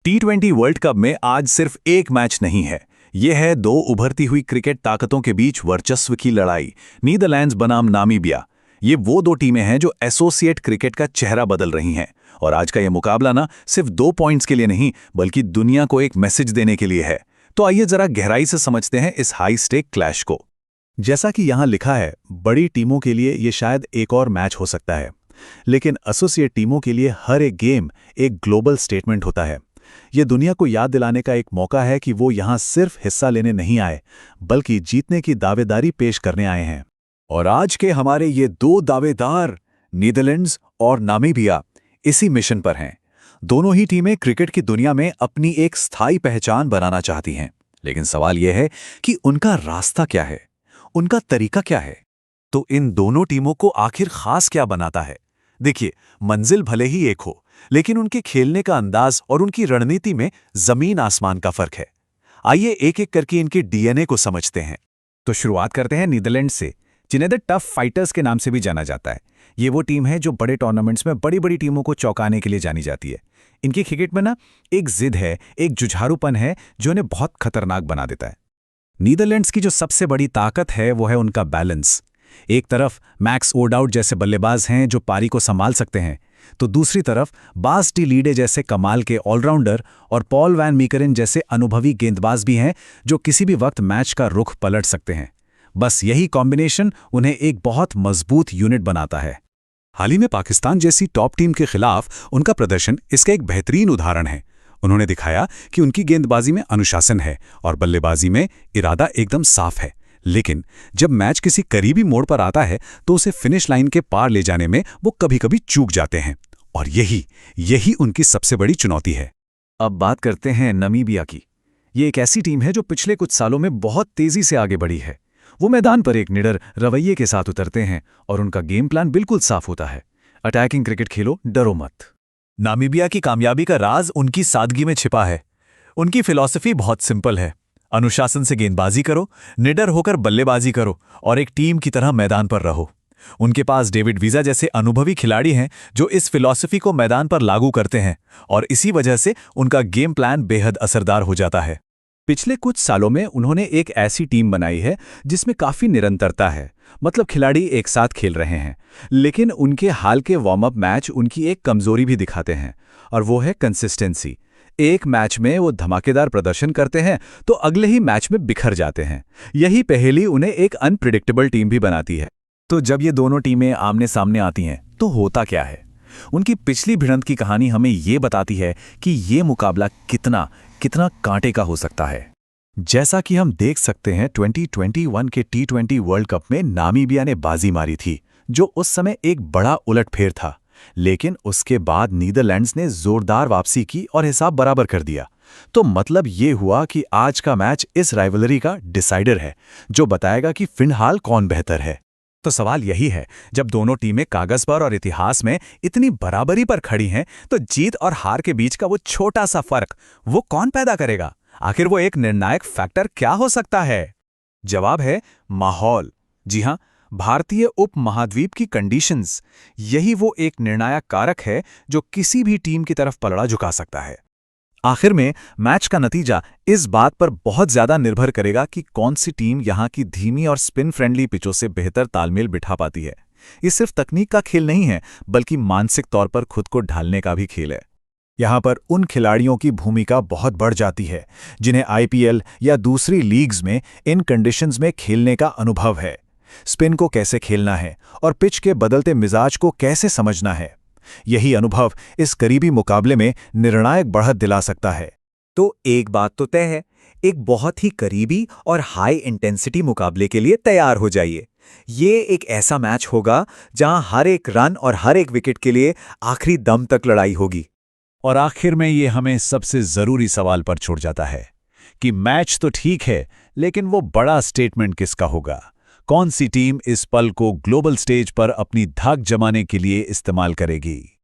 T20 world cup में आज सिर्फ एक मैच नहीं है, यह है दो उभरती हुई क्रिकेट ताकतों के बीच वर्चस्व की लड़ाई। नीदरलैंड्स बनाम नामीबिया, ये वो दो टीमें हैं जो एसोसिएट क्रिकेट का चेहरा बदल रही हैं। और आज का ये मुकाबला ना सिर्फ 2 पॉइंट्स के लिए नहीं, बल्कि दुनिया को एक मैसेज देने के लिए है। तो आइए जरा गहराई से समझते हैं इस हाई स्टेक क्लैश को। जैसा कि यहाँ लिखा है, बड़ी टीमों के लिए ये शायद एक और मैच हो सकता है, लेकिन एसोसिएट टीमों के लिए हर एक गेम एक ग्लोबल स्टेटमेंट होता है। ये दुनिया को याद दिलाने का एक मौका है कि वो यहाँ सिर्फ हिस्सा लेने नहीं आए, बल्कि जीतने की दावेदारी पेश करने आए हैं। और आज के हमारे ये दो दावेदार, नीदरलैंड्स और नामीबिया, इसी मिशन पर हैं। दोनों ही टीमें क्रिकेट की दुनिया में अपनी एक स्थायी पहचान बनाना चाहती हैं, लेकिन सवाल यह है कि उनका रास्ता क्या है, उनका तरीका क्या है। तो इन दोनों टीमों को आखिर खास क्या बनाता है? देखिए, मंजिल भले ही एक हो, लेकिन उनके खेलने का अंदाज और उनकी रणनीति में जमीन आसमान का फर्क है। आइए एक एक करके इनके डीएनए को समझते हैं। तो शुरुआत करते हैं नीदरलैंड से, जिन्हें द टफ फाइटर्स के नाम से भी जाना जाता है। ये वो टीम है जो बड़े टूर्नामेंट्स में बड़ी बड़ी टीमों को चौंकाने के लिए जानी जाती है। इनकी क्रिकेट में ना एक जिद है, एक जुझारूपन है जो इन्हें बहुत खतरनाक बना देता है। नीदरलैंड्स की जो सबसे बड़ी ताकत है वो है उनका बैलेंस। एक तरफ मैक्स ओडाउट जैसे बल्लेबाज हैं जो पारी को संभाल सकते हैं, तो दूसरी तरफ बास डी लीडे जैसे कमाल के ऑलराउंडर और पॉल वैन मीकरन जैसे अनुभवी गेंदबाज भी हैं जो किसी भी वक्त मैच का रुख पलट सकते हैं। बस यही कॉम्बिनेशन उन्हें एक बहुत मजबूत यूनिट बनाता है। हाल ही में पाकिस्तान जैसी टॉप टीम के खिलाफ उनका प्रदर्शन इसका एक बेहतरीन उदाहरण है। उन्होंने दिखाया कि उनकी गेंदबाजी में अनुशासन है और बल्लेबाजी में इरादा एकदम साफ है, लेकिन जब मैच किसी करीबी मोड़ पर आता है तो उसे फिनिश लाइन के पार ले जाने में वो कभी-कभी चूक जाते हैं। और यही उनकी सबसे बड़ी चुनौती है। अब बात करते हैं नामीबिया की। ये एक ऐसी टीम है जो पिछले कुछ सालों में बहुत तेजी से आगे बढ़ी है। वो मैदान पर एक निडर रवैये के साथ उतरते हैं और उनका गेम प्लान बिल्कुल साफ होता है। अटैकिंग क्रिकेट खेलो, डरो मत। नामीबिया की कामयाबी का राज उनकी सादगी में छिपा है। उनकी फिलॉसफी बहुत सिंपल है, अनुशासन से गेंदबाजी करो, निडर होकर बल्लेबाजी करो और एक टीम की तरह मैदान पर रहो। उनके पास डेविड वीजा जैसे अनुभवी खिलाड़ी हैं जो इस फिलॉसफी को मैदान पर लागू करते हैं, और इसी वजह से उनका गेम प्लान बेहद असरदार हो जाता है। पिछले कुछ सालों में उन्होंने एक ऐसी टीम बनाई है जिसमें काफी निरंतरता है, मतलब खिलाड़ी एक साथ खेल रहे हैं, लेकिन उनके हाल के वार्म अप मैच उनकी एक कमजोरी भी दिखाते हैं, और वो है कंसिस्टेंसी। एक मैच में वो धमाकेदार प्रदर्शन करते हैं तो अगले ही मैच में बिखर जाते हैं। यही पहेली उन्हें एक अनप्रिडिक्टेबल टीम भी बनाती है। तो जब ये दोनों टीमें आमने सामने आती हैं तो होता क्या है? उनकी पिछली भिड़ंत की कहानी हमें ये बताती है कि ये मुकाबला कितना कांटे का हो सकता है। जैसा कि हम देख सकते हैं, 2021 के T20 वर्ल्ड कप में नामीबिया ने बाजी मारी थी, जो उस समय एक बड़ा उलटफेर था। लेकिन उसके बाद नीदरलैंड्स ने जोरदार वापसी की और हिसाब बराबर कर दिया। तो मतलब ये हुआ कि आज का मैच इस राइवलरी का डिसाइडर है, जो बताएगा कि फिलहाल कौन बेहतर है। तो सवाल यही है, जब दोनों टीमें कागज पर और इतिहास में इतनी बराबरी पर खड़ी हैं, तो जीत और हार के बीच का वो छोटा सा फर्क वो कौन पैदा करेगा? आखिर वो एक निर्णायक फैक्टर क्या हो सकता है? जवाब है माहौल। जी हां, भारतीय उपमहाद्वीप की कंडीशंस। यही वो एक निर्णायक कारक है जो किसी भी टीम की तरफ पलड़ा झुका सकता है। आखिर में मैच का नतीजा इस बात पर बहुत ज्यादा निर्भर करेगा कि कौन सी टीम यहाँ की धीमी और स्पिन फ्रेंडली पिचों से बेहतर तालमेल बिठा पाती है। ये सिर्फ तकनीक का खेल नहीं है, बल्कि मानसिक तौर पर खुद को ढालने का भी खेल है। यहाँ पर उन खिलाड़ियों की भूमिका बहुत बढ़ जाती है जिन्हें आईपीएल या दूसरी लीग्स में इन कंडीशंस में खेलने का अनुभव है। स्पिन को कैसे खेलना है और पिच के बदलते मिजाज को कैसे समझना है, यही अनुभव इस करीबी मुकाबले में निर्णायक बढ़त दिला सकता है। तो एक बात तो तय है, एक बहुत ही करीबी और हाई इंटेंसिटी मुकाबले के लिए तैयार हो जाइए। ये एक ऐसा मैच होगा जहां हर एक रन और हर एक विकेट के लिए आखिरी दम तक लड़ाई होगी। और आखिर में ये हमें सबसे जरूरी सवाल पर छोड़ जाता है कि मैच तो ठीक है, लेकिन वो बड़ा स्टेटमेंट किसका होगा? कौन सी टीम इस पल को ग्लोबल स्टेज पर अपनी धाक जमाने के लिए इस्तेमाल करेगी?